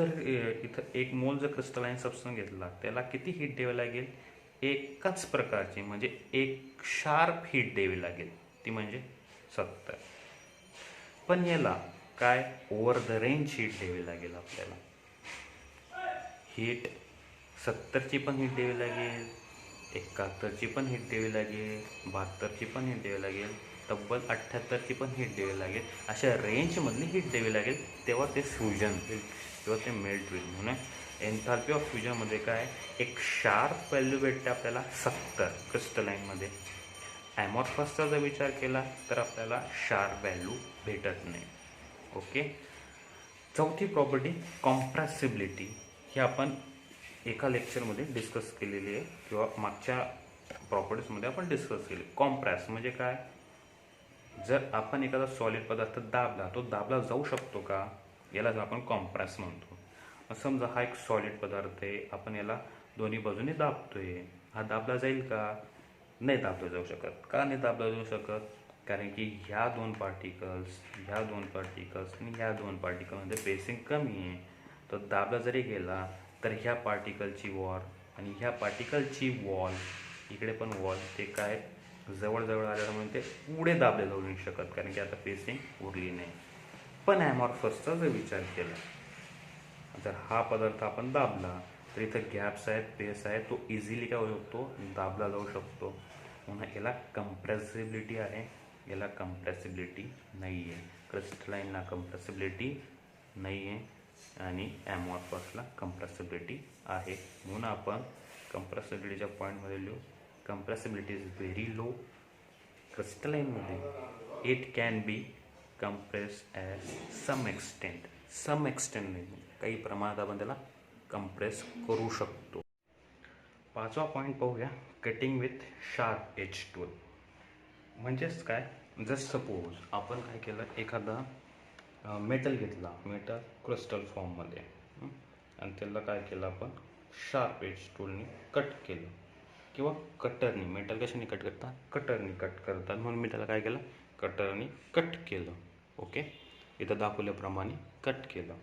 जर क्रिस्टलाइन सबस्टन्स घेतला, त्याला किती हीट द्यावी लागेल, एकाच प्रकारची म्हणजे एक शार्प हीट द्यावी लागेल, ती म्हणजे 70. पण याला काय ओव्हर द रेंज हीट द्यावी लागेल. आपल्याला हीट 70ची पण हीट द्यावी लागेल, 71ची पण हीट द्यावी लागेल, 72ची पण हीट द्यावी लागेल, तब्बल 78ची पण हीट द्यावी लागेल. अशा रेंजमधली हीट द्यावी लागेल, तेव्हा ते फ्युजन होईल किंवा ते मेल्ट होईल. म्हणून एन्थाल्पी ऑफ फ्युजनमध्ये काय, एक शार्प व्हॅल्यू भेटते आपल्याला 70 क्रिस्टलाइनमध्ये. ॲमॉर्फसचा जर विचार केला तर आपल्याला शार्प व्हॅल्यू भेटत नाही. ओके. चौथी प्रॉपर्टी कॉम्प्रेसिबिलिटी. ही आपण एका लेक्चरमध्ये डिस्कस केलेली आहे किंवा मागच्या प्रॉपर्टीजमध्ये आपण डिस्कस केली. कॉम्प्रेस म्हणजे काय, जर आपण एखादा सॉलिड पदार्थ दाबला, तो दाबला जाऊ शकतो का, यालाच आपण कॉम्प्रेस म्हणतो. समजा हा एक सॉलिड पदार्थ आहे, आपण याला दोन्ही बाजूने दाबतोय, हा दाबला जाईल का, नाही दाबला जाऊ शकत. का नाही दाबला जाऊ शकत, कारण की ह्या दोन पार्टिकल्स आणि ह्या दोन पार्टिकलमध्ये स्पेसिंग कमी आहे. तो दाबला जरी गेला तर ह्या पार्टिकलची वॉल आणि ह्या पार्टिकलची वॉल, इकडे पण वॉल, ते काय जवळ आल्यामुळे ते पुढे दाबले जाऊ नाही शकत, कारण की आता स्पेसिंग उरली नाही. पण ॲमॉर्फसचा जर विचार केला, जर हा पदार्थ आपण दाबला तर इथं गॅप्स आहेत, स्पेस आहे, तो इझिली काय होऊ शकतो, दाबला जाऊ शकतो. म्हणून याला कंप्रेसिबिलिटी आहे, याला कंप्रेसिबिलिटी नाही आहे. क्रिस्टलाइनला कंप्रेसिबिलिटी नाही आहे आणि ॲमॉर्फसला कंप्रेसिबिलिटी आहे. म्हणून आपण कंप्रेसिबिलिटीच्या पॉईंटमध्ये लिहू, कंप्रेसिबिलिटी इज व्हेरी लो. क्रिस्टलाइनमध्ये it can be compress at some extent नाही, काही प्रमाणात आपण त्याला कंप्रेस करू शकतो. पाचवा पॉईंट पाहूया, cutting with sharp edge tool. म्हणजेच काय, जर सपोज आपण काय केलं, एखादा मेटल घेतला, मेटल क्रिस्टल फॉर्ममध्ये, आणि त्याला काय केलं आपण, शार्प एज टूलनी कट केलं किंवा कटरनी. मेटल कशाने कट करतात, कटरनी कट करतात, म्हणून मी त्याला काय केलं, कटरनी कट केलं. ओके, इथं दाखवल्याप्रमाणे कट केलं.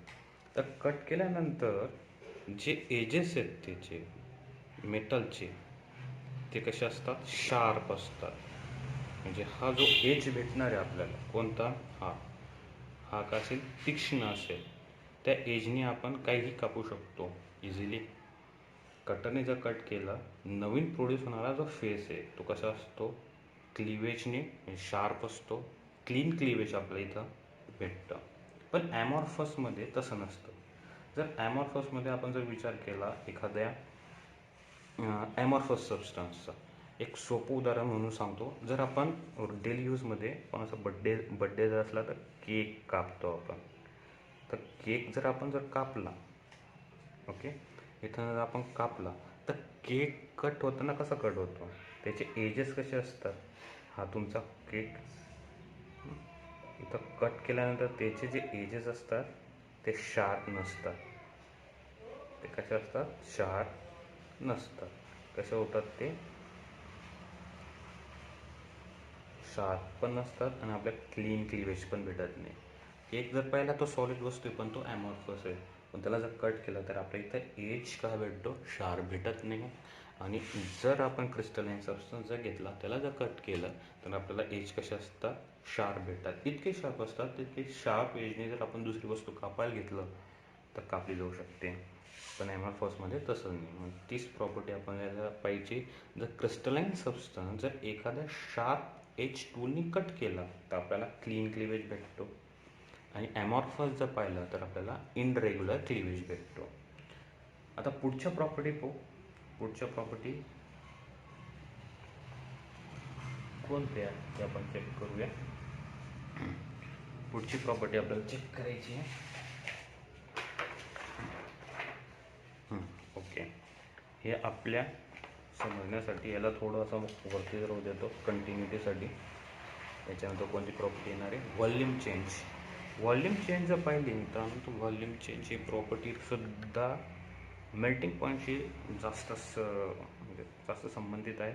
तर कट केल्यानंतर जे एजेस आहेत त्याचे मेटलचे, ते कसे असतात, शार्प असतात. म्हणजे हा जो एज भेटणार आहे आपल्याला, कोणता, हा का असेल, तीक्ष्ण असेल. त्या एजने आपण काहीही कापू शकतो इझिली. कटरने जर कट केलं, नवीन प्रोड्यूस होणारा जो फेस आहे तो कसा असतो, क्लिवेजने शार्प असतो, क्लीन क्लिवेज आपल्या इथं भेटतं. पण ॲमॉर्फसमध्ये तसं नसतं. जर ॲमॉर्फसमध्ये आपण जर विचार केला एखाद्या ॲमॉर्फस सबस्टन्सचा, एक सोपं उदाहरण म्हणून सांगतो. जर आपण डेली यूजमध्ये कोणाचा बड्डे जर असला तर केक कापतो आपण. तर केक जर आपण कापला, ओके, इथं जर आपण कापला तर केक कट होताना कसा कट होतो, त्याचे एजेस कसे असतात. हा तुमचा केक इथं कट केल्यानंतर त्याचे जे एजेस असतात ते शार्प नसतात. ते कसे असतात, शार्प नसतात. कसे होतात, ते शार्प पण नसतात आणि आपल्याला क्लीन क्लिवेज पण भेटत नाही. केक जर पाहिला तो सॉलिड वस्तू आहे, पण तो ॲमॉर्फस आहे, पण त्याला जर कट केलं तर आपल्या इथं एज का भेटतो, शार्प भेटत नाही. आणि जर आपण क्रिस्टलाइन सबस्टन्स जर घेतला, त्याला जर कट केलं तर आपल्याला एज कसे असतात, शार्प भेटतात. इतके शार्प असतात, तितके शार्प एजने जर आपण दुसरी वस्तू कापायला घेतलं तर कापली जाऊ शकते. पण ॲमॉर्फसमध्ये तसं नाही. मग तीच प्रॉपर्टी आपण यायला पाहिजे. जर क्रिस्टलाइन सबस्टन्स जर एखाद्या शार्प एज टूलनी कट केला तर आपल्याला क्लीन क्लिवेज भेटतो, आणि ॲमॉर्फस जर पाहिलं तर आपल्याला इनरेग्युलर क्लिवेज भेटतो. आता पुढच्या प्रॉपर्टी पाहू. पुढच्या प्रॉपर्टी कोणते आहे ते आपण चेक करूया. पुढची प्रॉपर्टी आपल्याला चेक करायची आहे. ओके, हे आपल्या समजण्यासाठी याला थोडं असं वरती राहू देतो कंटिन्युटीसाठी. याच्यानंतर कोणती प्रॉपर्टी येणार आहे, व्हॉल्यूम चेंज. व्हॉल्यूम चेंज जर पाहिली मित्रांनो तर व्हॉल्यूम चेंज ही प्रॉपर्टीसुद्धा मेल्टिंग पॉईंटशी म्हणजे जास्त संबंधित आहे.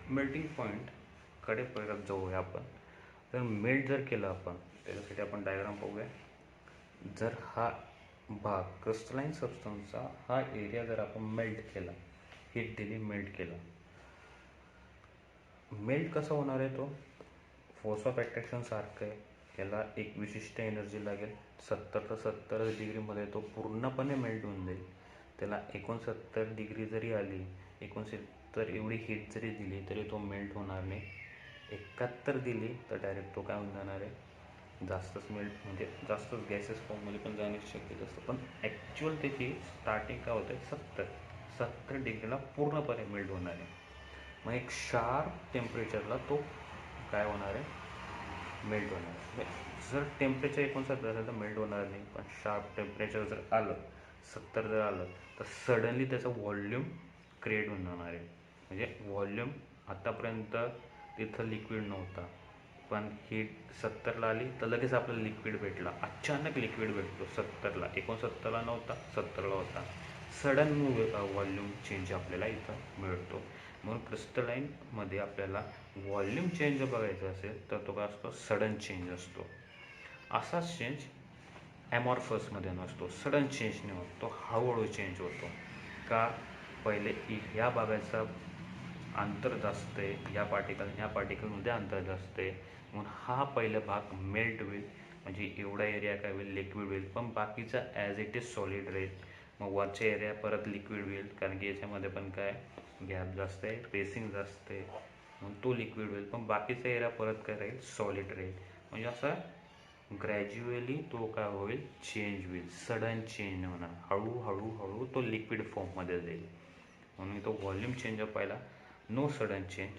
मेल्टिंग पॉईंटकडे परत जाऊया आपण. तर मेल्ट जर केलं आपण, त्याच्यासाठी आपण डायग्राम पाहूया. जर हा भाग क्रिस्टलाइन सबस्टन्सचा हा एरिया जर आपण मेल्ट केला, हीट दिली, मेल्ट केला, मेल्ट कसा होणार आहे तो फोर्स ऑफ अट्रॅक्शन सारखं आहे. याला एक विशिष्ट एनर्जी लागेल. 70 ते 70 डिग्रीमध्ये तो पूर्णपणे मेल्ट होऊन जाईल. त्याला 69 डिग्री जरी आली, 69 एवढी हीट जरी दिली तरी तो मेल्ट होणार नाही. 71 दिली तर डायरेक्ट तो काय होऊन जाणार आहे, जास्तच मेल्ट, म्हणजे जास्तच गॅसेस फॉर्ममध्ये पण जाण्याची शक्यता असतं. पण ॲक्च्युअल त्याची स्टार्टिंग काय होतं आहे 70 डिग्रीला पूर्णपणे मेल्ट होणार आहे. मग एक शार्प टेम्परेचरला तो काय होणार आहे, मेल्ट होणार आहे. जर टेम्परेचर 69 असेल तर मेल्ट होणार नाही. पण शार्प टेम्परेचर जर आलं 70 जर आलं तर सडनली त्याचं व्हॉल्यूम क्रिएट होऊन जाणार आहे. म्हणजे व्हॉल्यूम आतापर्यंत तिथं लिक्विड नव्हता, पण हीट 70ला आली तर लगेच आपल्याला लिक्विड भेटला. अचानक लिक्विड भेटतो 70ला, 69ला नव्हता, 70ला होता. सडन व्हॉल्यूम चेंज आपल्याला इथं मिळतो. म्हणून क्रिस्टलाइनमध्ये आपल्याला व्हॉल्यूम चेंज जर बघायचा असेल तर तो काय असतो, सडन चेंज असतो. असाच चेंज ॲमॉर्फसमध्ये नसतो, सडन चेंज नाही होत, तो हळूहळू चेंज होतो. का, पहिले ह्या भागाचा अंतर जास्त आहे, ह्या पार्टिकलमध्ये अंतर जास्त आहे, म्हणून हा पहिला भाग मेल्ट होईल, म्हणजे एवढा एरिया काय होईल, लिक्विड होईल. पण बाकीचा ॲज इट इज सॉलिड राहील. मग वरच्या एरिया परत लिक्विड होईल, कारण की याच्यामध्ये पण काय गॅप जास्त आहे, स्पेसिंग जास्त आहे, म्हणून तो लिक्विड होईल. पण बाकीचा एरिया परत काय राहील, सॉलिड राहील. म्हणजे असं ग्रॅज्युअली तो काय होईल, चेंज होईल. सडन चेंज होणार, हळूहळू तो लिक्विड फॉर्ममध्ये जाईल. म्हणून तो व्हॉल्यूम चेंज पाहिला, नो सडन चेंज.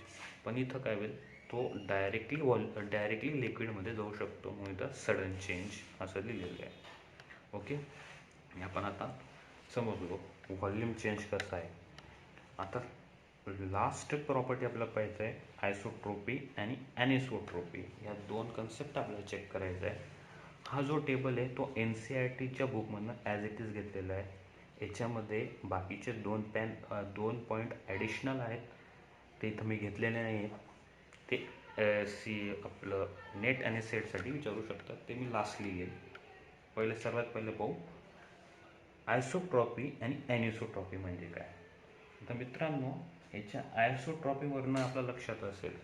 पण इथं काय होईल, तो डायरेक्टली लिक्विडमध्ये जाऊ शकतो, म्हणून इथं सडन चेंज असं लिहिलेलं आहे. ओके, आपण आता समजलो व्हॉल्यूम चेंज कसं आहे. आता लास्ट प्रॉपर्टी आपल्याला पाहिजे आहे आयसोट्रोपी आणि ॲनिसोट्रोपी. या दोन कन्सेप्ट आपल्याला चेक करायचा आहे. हा जो टेबल आहे तो NCERTच्या बुकमधनं ॲज इट इज घेतलेला आहे. याच्यामध्ये बाकीचे दोन पॉईंट ॲडिशनल आहेत, ते इथं मी घेतलेले नाही आहेत. ते आपलं नेट आणि सेटसाठी विचारू शकतात, ते मी लास्टली घेईन. सर्वात पहिले पाहू आयसोट्रॉपी आणि ॲनिसोट्रॉपी म्हणजे काय. तर मित्रांनो, याच्या आयसोट्रॉपीवरनं आपल्या लक्षात असेल,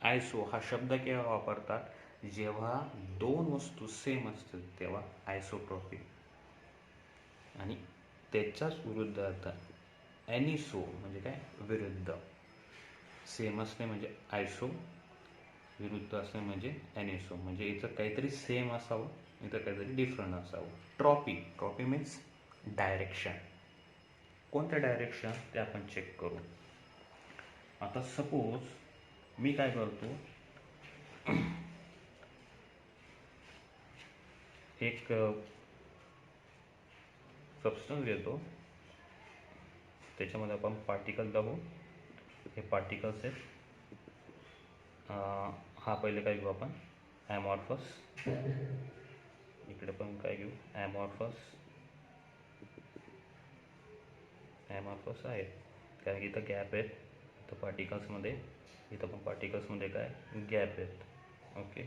आयसो हा शब्द केव्हा वापरतात, जेव्हा दोन वस्तू सेम असतील तेव्हा आयसोट्रॉपी. आणि त्याच्याच विरुद्ध आता ॲनिसो म्हणजे काय, विरुद्ध. सेम असणे म्हणजे आयसो, विरुद्ध असणे म्हणजे ॲनिसो. म्हणजे इथं काहीतरी सेम असावं, इथं काहीतरी डिफरंट असावं. Trophy means direction. कोणत्या डायरेक्शन ते आपण चेक करू. आता सपोज मी काय करतो, एक सबस्टन्स घेतो, त्याच्यामध्ये आपण पार्टिकल दाबू. हे पार्टिकल्स आहेत. हा पहिले काय घेऊ आपण, ॲमॉर्फस. इकडे पण काय घेऊ, ॲमॉर्फस आहे, कारण की इथं गॅप आहेत, इथं पार्टिकल्समध्ये, इथं पण पार्टिकल्समध्ये काय गॅप आहेत. ओके,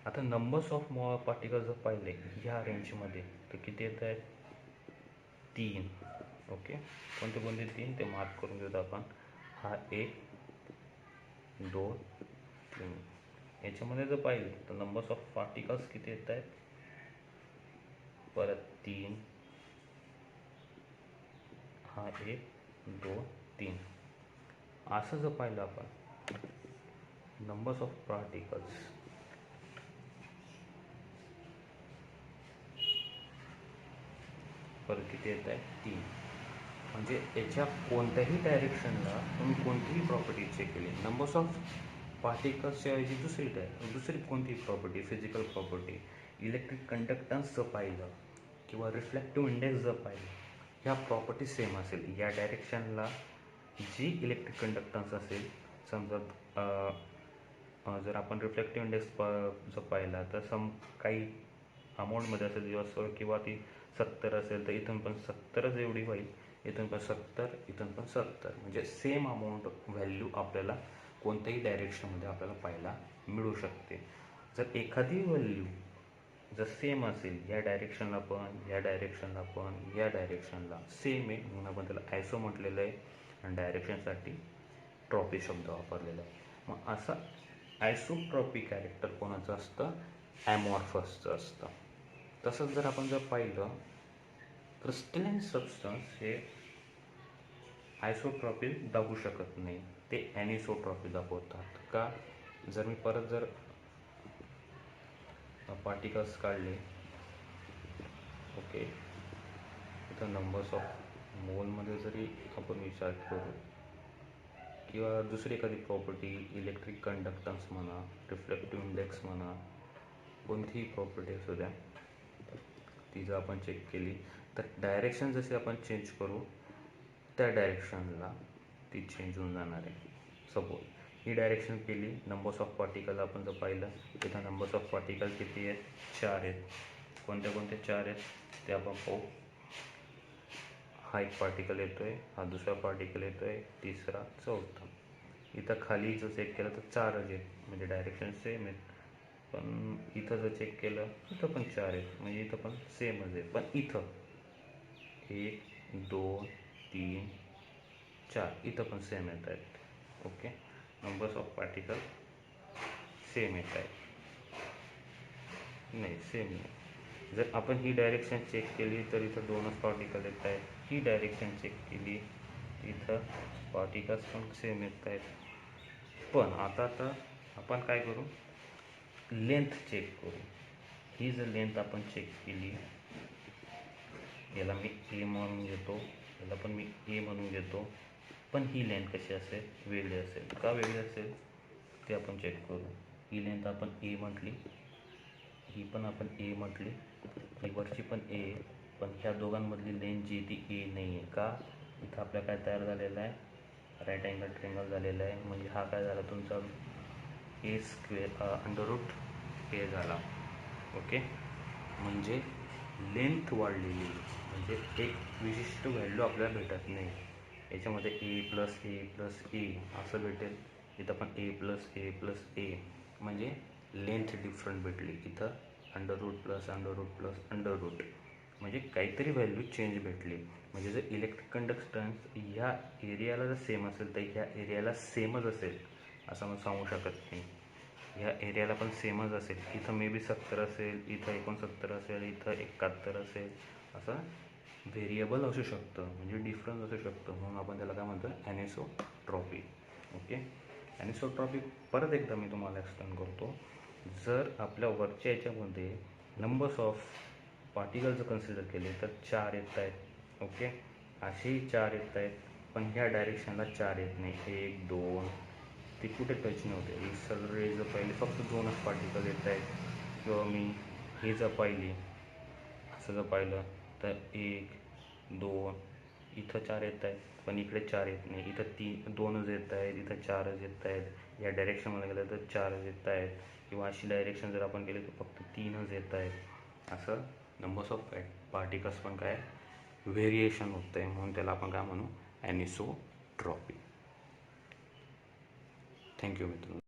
आता नंबर्स ऑफ पार्टिकल्स जर पाहिले ह्या रेंजमध्ये तर किती येत आहेत, 3. ओके, कोणते 3 ते मार्क करून घेऊत आपण. हा 1, 2, 3. याच्यामध्ये जर पाहिलं तर नंबर्स ऑफ पार्टिकल्स किती येत आहेत, परत 3, हा 1, 2, 3. असं जर पाहिलं आपण, नंबर्स ऑफ पार्टिकल्स परत किती येत आहे 3. म्हणजे याच्या कोणत्याही डायरेक्शनला तुम्ही कोणतीही प्रॉपर्टी चेक केली, नंबर्स ऑफ पार्टिकल्सच्या ऐवजी दुसरी कोणती property, physical property, electric conductance जर पाहिलं किंवा रिफ्लेक्टिव्ह इंडेक्स जर पाहिलं, ह्या प्रॉपर्टी सेम असेल. या डायरेक्शनला जी इलेक्ट्रिक कंडक्टन्स असेल, समजा जर आपण रिफ्लेक्टिव्ह इंडेक्स जर पाहिला तर काही अमाऊंटमध्ये असेल किंवा ती 70 असेल तर इथून पण 70च एवढी होईल, इथून पण 70, इथून पण 70. म्हणजे सेम अमाऊंट व्हॅल्यू आपल्याला कोणत्याही डायरेक्शनमध्ये आपल्याला पाहायला मिळू शकते. जर एखादी व्हॅल्यू जर सेम असेल, या डायरेक्शनला पण, या डायरेक्शनला पण, या डायरेक्शनला सेम आहे, म्हणून आपण त्याला आयसो म्हटलेलं आहे आणि डायरेक्शनसाठी ट्रॉपी शब्द वापरलेला आहे. मग असा आयसोट्रॉपी कॅरेक्टर कोणाचं असतं? ॲमॉर्फसचं असतं. तसंच जर आपण पाहिलं, क्रिस्टलाइन सबस्टन्स हे आयसोट्रॉपी दाखवू शकत नाही, ते ॲनिसोट्रॉपी दाखवतात. का? जर मी परत जर पार्टिकल्स काढले, ओके, इथं नंबर्स ऑफ मोलमध्ये जरी आपण विचार करू किंवा दुसरी एखादी प्रॉपर्टी, इलेक्ट्रिक कंडक्टन्स म्हणा, रिफ्लेक्टिव्ह इंडेक्स म्हणा, कोणतीही प्रॉपर्टी असू द्या, ती जर आपण चेक केली तर डायरेक्शन जसे आपण चेंज करू त्या डायरेक्शनला ती चेंज होऊन जाणार आहे. सपोज ही डायरेक्शन केली, नंबर्स ऑफ पार्टिकल आपण जर पाहिलं, इथं नंबर्स ऑफ पार्टिकल किती आहेत? 4 आहेत. कोणत्या 4 आहेत ते आपण पाहू. हा एक पार्टिकल येतो आहे, हा दुसरा पार्टिकल येतो आहे, तिसरा, चौथा. इथं खाली जर चेक केलं तर 4च आहेत, म्हणजे डायरेक्शन सेम आहेत. पण इथं जर चेक केलं इथं पण 4 आहेत, म्हणजे इथं पण सेमच आहे. पण इथं 1, 2, 3, 4 इथं पण सेम येत आहेत. Okay, numbers of particle same येत आहेत. नाही, सेम नाही. जर आपण ही डायरेक्शन चेक केली तर इथं 2च पार्टिकल येत आहेत. ही डायरेक्शन चेक केली इथं पार्टिकल्स पण सेम येत आहेत. पण आता आपण काय करू? लेंथ चेक करू. ही जर लेंथ आपण चेक केली, याला मी ए म्हणून घेतो, याला पण मी ए म्हणून घेतो, पण ही लेंथ कशी असेल? वेगळी असेल. का वेगळी असेल ते आपण चेक करू. ही लेंथ आपण ए म्हटली, ही पण आपण ए म्हटली, ही वरची पण ए, पण ह्या दोघांमधली लेंथ जी ती ए नाही आहे. का? इथं आपल्या काय तयार झालेलं आहे? राईट अँगल ट्रेंगल झालेला आहे. म्हणजे हा काय झाला तुमचा ए स्क्वेअर अंडररूट ए झाला. ओके, म्हणजे लेंथ वाढलेली, म्हणजे एक विशिष्ट व्हॅल्यू आपल्याला भेटत नाही. याच्यामध्ये ए प्लस ए असं भेटेल, इथं पण ए प्लस ए, म्हणजे लेंथ डिफरंट भेटली. इथं अंडररूट म्हणजे काहीतरी व्हॅल्यू चेंज भेटली. म्हणजे जर इलेक्ट्रिक कंडक्टन्स ह्या एरियाला जर सेम असेल तर ह्या एरियाला सेमच असेल असं आपण सांगू शकत नाही. ह्या एरियाला पण सेमच असेल. इथं मे बी 70 असेल, इथं 69 असेल, इथं 71 असेल, असं व्हेरिएबल असू शकतं, म्हणजे डिफरन्स असू शकतं. म्हणून आपण त्याला काय म्हणतो? ॲनिसोट्रॉपी. ओके, ॲनिसोट्रॉपी परत एकदा मी तुम्हाला एक्सप्लेन करतो. जर आपल्या वरच्या याच्यामध्ये नंबर्स ऑफ पार्टिकल जर कन्सिडर केले तर 4 येत आहेत. ओके, असेही 4 येत आहेत, पण ह्या डायरेक्शनला 4 येत नाही. 1, 2 ते कुठे टच नव्हते. ही सगळे जर पहिले फक्त 2च पार्टिकल येत आहेत. किंवा मी हे जर पाहिली, असं जर पाहिलं तर 1, 2 इथं 4 येत आहेत, पण इकडे 4 येत नाही. इथं 2च येत आहेत, इथं 4च येत आहेत. या डायरेक्शनमध्ये गेलं तर 4च येत आहेत. किंवा अशी डायरेक्शन जर आपण केली तर फक्त 3च येत आहेत. असं नंबर्स ऑफ पार्टिकल्स पण काय व्हेरिएशन होतं आहे, म्हणून त्याला आपण काय म्हणू? ॲनिसोट्रॉपी. थँक्यू मित्रांनो.